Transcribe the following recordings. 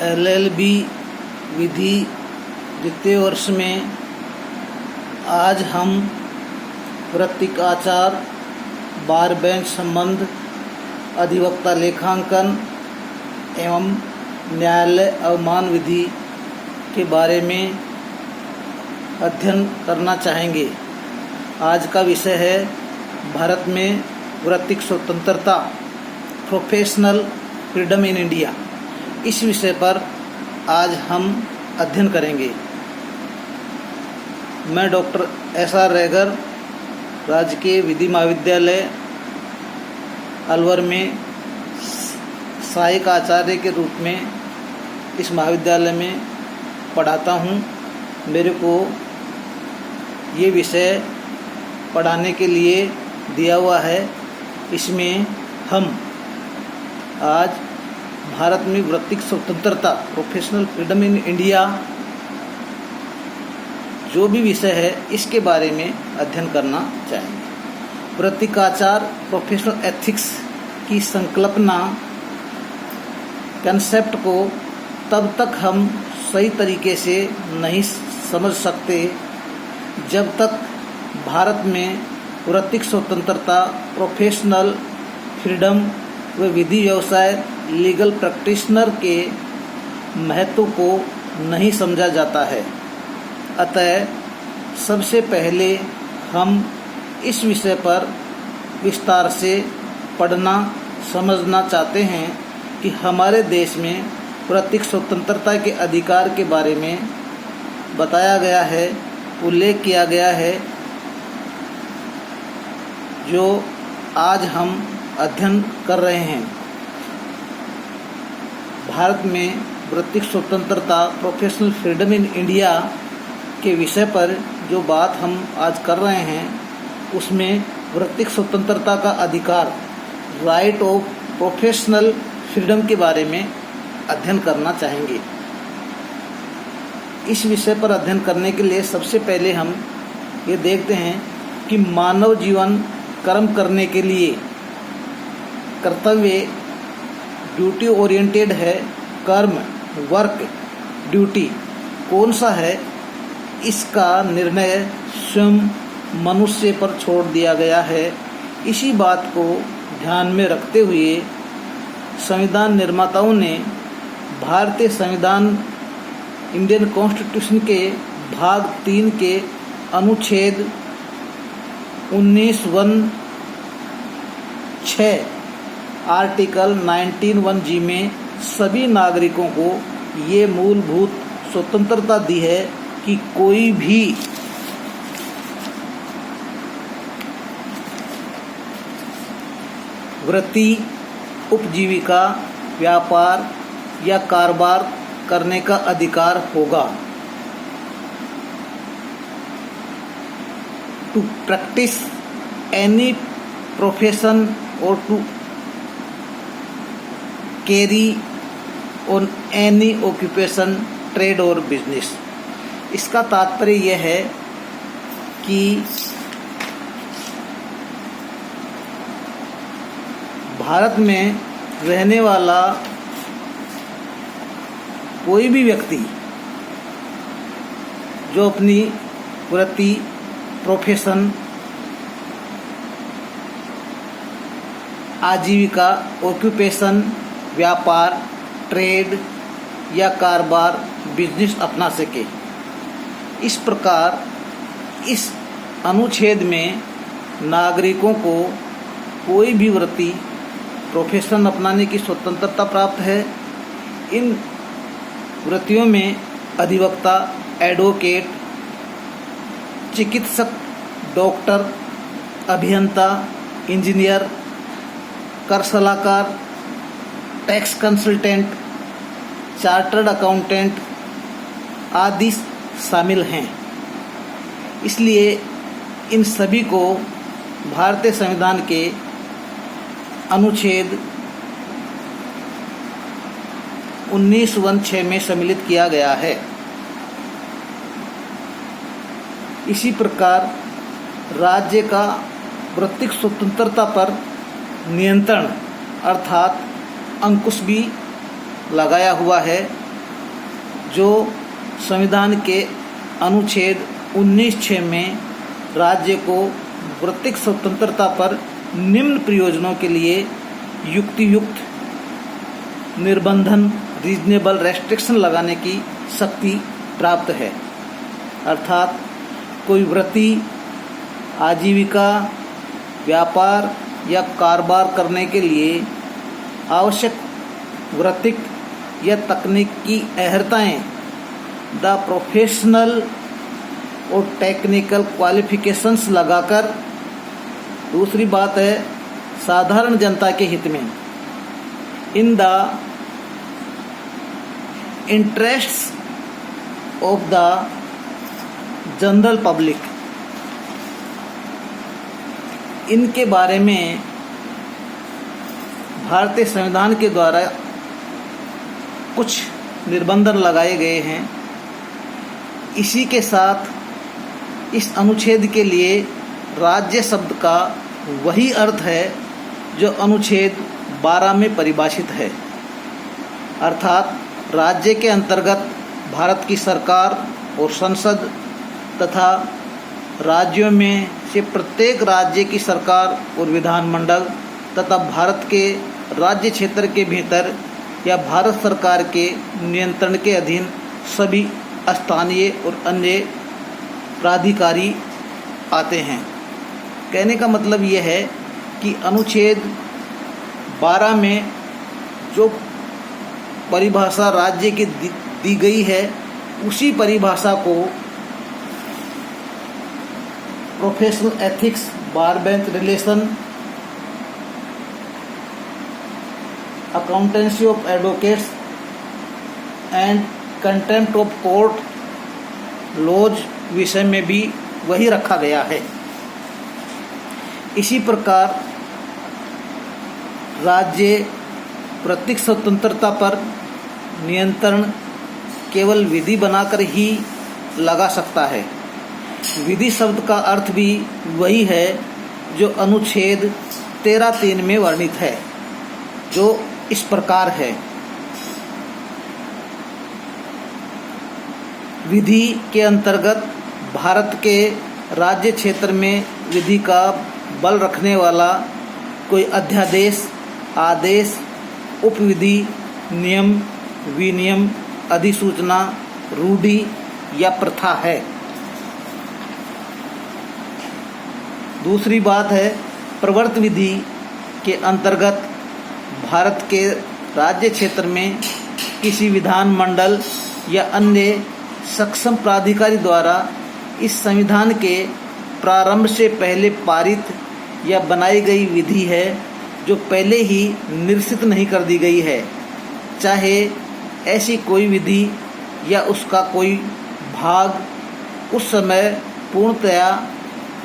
LLB विधि द्वितीय वर्ष में आज हम वृत्तिक आचार, बार बेंच संबंध, अधिवक्ता लेखांकन एवं न्यायालय अवमान विधि के बारे में अध्ययन करना चाहेंगे। आज का विषय है भारत में वृत्तिक स्वतंत्रता, प्रोफेशनल फ्रीडम इन इंडिया। इस विषय पर आज हम अध्ययन करेंगे। मैं डॉक्टर SR रैगर राजकीय विधि महाविद्यालय अलवर में सहायक आचार्य के रूप में इस महाविद्यालय में पढ़ाता हूँ। मेरे को ये विषय पढ़ाने के लिए दिया हुआ है। इसमें हम आज भारत में वृत्तिक स्वतंत्रता, प्रोफेशनल फ्रीडम इन इंडिया जो भी विषय है इसके बारे में अध्ययन करना चाहेंगे। वृत्तिक आचार, प्रोफेशनल एथिक्स की संकल्पना, कंसेप्ट को तब तक हम सही तरीके से नहीं समझ सकते जब तक भारत में वृत्तिक स्वतंत्रता, प्रोफेशनल फ्रीडम व विधि व्यवसाय लीगल प्रैक्टिशनर के महत्व को नहीं समझा जाता है। अतः सबसे पहले हम इस विषय पर विस्तार से पढ़ना समझना चाहते हैं कि हमारे देश में वृत्तिक स्वतंत्रता के अधिकार के बारे में बताया गया है, उल्लेख किया गया है, जो आज हम अध्ययन कर रहे हैं। भारत में वृत्तिक स्वतंत्रता, प्रोफेशनल फ्रीडम इन इंडिया के विषय पर जो बात हम आज कर रहे हैं उसमें वृत्तिक स्वतंत्रता का अधिकार, राइट ऑफ प्रोफेशनल फ्रीडम के बारे में अध्ययन करना चाहेंगे। इस विषय पर अध्ययन करने के लिए सबसे पहले हम ये देखते हैं कि मानव जीवन कर्म करने के लिए कर्तव्य ड्यूटी ओरिएंटेड है। कर्म, वर्क, ड्यूटी कौन सा है, इसका निर्णय स्वयं मनुष्य पर छोड़ दिया गया है। इसी बात को ध्यान में रखते हुए संविधान निर्माताओं ने भारतीय संविधान, इंडियन कॉन्स्टिट्यूशन के भाग 3 के अनुच्छेद 19(1)(6) आर्टिकल 19(1)(g) में सभी नागरिकों को ये मूलभूत स्वतंत्रता दी है कि कोई भी वृत्ति, उपजीविका, व्यापार या कारोबार करने का अधिकार होगा। To practise any profession or to carry on any occupation, trade or business. इसका तात्पर्य यह है कि भारत में रहने वाला कोई भी व्यक्ति जो अपनी वृत्ति, प्रोफेशन, आजीविका, ऑक्यूपेशन, व्यापार, ट्रेड या कारोबार, बिजनेस अपना सके। इस प्रकार इस अनुच्छेद में नागरिकों को कोई भी वृत्ति, प्रोफेशन अपनाने की स्वतंत्रता प्राप्त है। इन वृत्तियों में अधिवक्ता, एडवोकेट, चिकित्सक, डॉक्टर, अभियंता, इंजीनियर, कर सलाहकार, टैक्स कंसल्टेंट, चार्टर्ड अकाउंटेंट आदि शामिल हैं। इसलिए इन सभी को भारतीय संविधान के अनुच्छेद 19(1)(6) में सम्मिलित किया गया है। इसी प्रकार राज्य का वृत्तिक स्वतंत्रता पर नियंत्रण अर्थात अंकुश भी लगाया हुआ है। जो संविधान के अनुच्छेद 19(6) में राज्य को वृत्तिक स्वतंत्रता पर निम्न प्रयोजनों के लिए युक्तियुक्त निर्बंधन रीजनेबल रेस्ट्रिक्शन लगाने की शक्ति प्राप्त है। अर्थात कोई वृत्ति आजीविका, व्यापार या कारोबार करने के लिए आवश्यक वृत्तिक या तकनीकी अहर्ताएँ, द प्रोफेशनल और टेक्निकल क्वालिफिकेशंस लगाकर, दूसरी बात है साधारण जनता के हित में, in the interests of the general public, इनके बारे में भारतीय संविधान के द्वारा कुछ निर्बंधन लगाए गए हैं। इसी के साथ इस अनुच्छेद के लिए राज्य शब्द का वही अर्थ है जो अनुच्छेद 12 में परिभाषित है। अर्थात राज्य के अंतर्गत भारत की सरकार और संसद तथा राज्यों में से प्रत्येक राज्य की सरकार और विधानमंडल तथा भारत के राज्य क्षेत्र के भीतर या भारत सरकार के नियंत्रण के अधीन सभी स्थानीय और अन्य प्राधिकारी आते हैं। कहने का मतलब यह है कि अनुच्छेद 12 में जो परिभाषा राज्य की दी गई है, उसी परिभाषा को professional ethics, bar bench relation, accountancy of advocates and contempt of court laws विषय में भी वही रखा गया है। इसी प्रकार राज्य वृत्तिक स्वतंत्रता पर नियंत्रण केवल विधि बनाकर ही लगा सकता है। विधि शब्द का अर्थ भी वही है जो अनुच्छेद 13(3) में वर्णित है, जो इस प्रकार है। विधि के अंतर्गत भारत के राज्य क्षेत्र में विधि का बल रखने वाला कोई अध्यादेश, आदेश, उपविधि, नियम, विनियम, अधिसूचना, रूढ़ि या प्रथा है। दूसरी बात है प्रवर्त विधि के अंतर्गत भारत के राज्य क्षेत्र में किसी विधानमंडल या अन्य सक्षम प्राधिकारी द्वारा इस संविधान के प्रारंभ से पहले पारित या बनाई गई विधि है जो पहले ही निरसित नहीं कर दी गई है, चाहे ऐसी कोई विधि या उसका कोई भाग उस समय पूर्णतया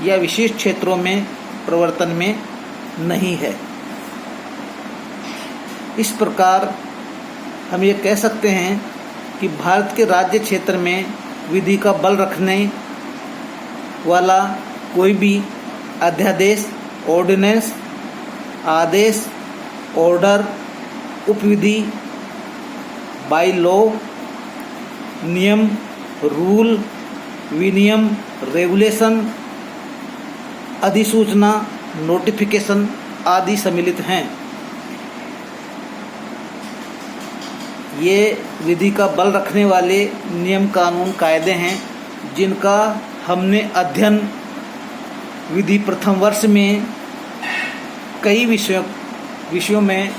या विशेष क्षेत्रों में प्रवर्तन में नहीं है। इस प्रकार हम ये कह सकते हैं कि भारत के राज्य क्षेत्र में विधि का बल रखने वाला कोई भी अध्यादेश, ऑर्डिनेंस, आदेश, ऑर्डर, उपविधि, बाई लॉ, नियम, रूल, विनियम, रेगुलेशन, अधिसूचना, नोटिफिकेशन आदि सम्मिलित हैं। ये विधि का बल रखने वाले नियम, कानून, कायदे हैं जिनका हमने अध्ययन विधि प्रथम वर्ष में कई विषयों में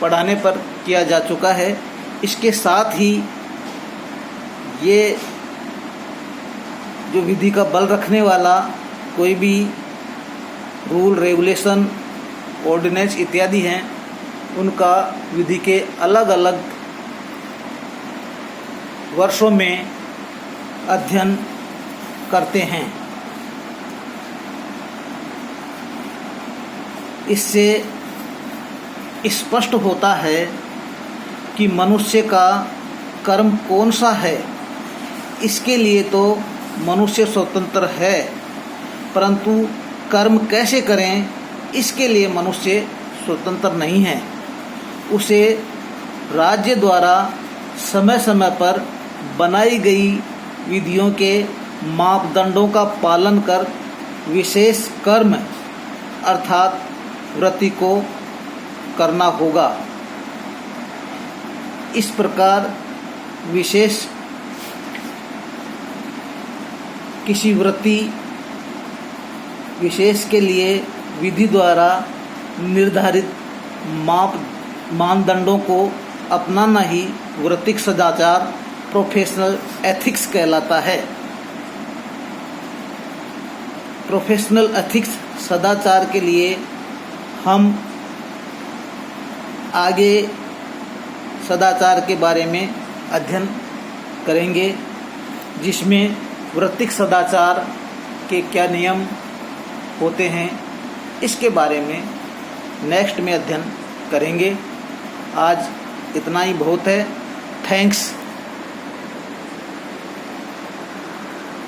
पढ़ाने पर किया जा चुका है। इसके साथ ही ये जो विधि का बल रखने वाला कोई भी रूल, रेगुलेशन, ऑर्डिनेंस इत्यादि हैं, उनका विधि के अलग अलग वर्षों में अध्ययन करते हैं। इससे स्पष्ट होता है कि मनुष्य का कर्म कौन सा है। इसके लिए तो मनुष्य स्वतंत्र है, परंतु कर्म कैसे करें इसके लिए मनुष्य स्वतंत्र नहीं है। उसे राज्य द्वारा समय समय पर बनाई गई विधियों के मापदंडों का पालन कर विशेष कर्म अर्थात वृत्ति को करना होगा। इस प्रकार विशेष किसी वृत्ति विशेष के लिए विधि द्वारा निर्धारित मानदंडों को अपनाना ही वृत्तिक सदाचार प्रोफेशनल एथिक्स कहलाता है। प्रोफेशनल एथिक्स सदाचार के लिए हम आगे सदाचार के बारे में अध्ययन करेंगे, जिसमें वृत्तिक सदाचार के क्या नियम होते हैं इसके बारे में नेक्स्ट में अध्ययन करेंगे। आज इतना ही बहुत है। थैंक्स।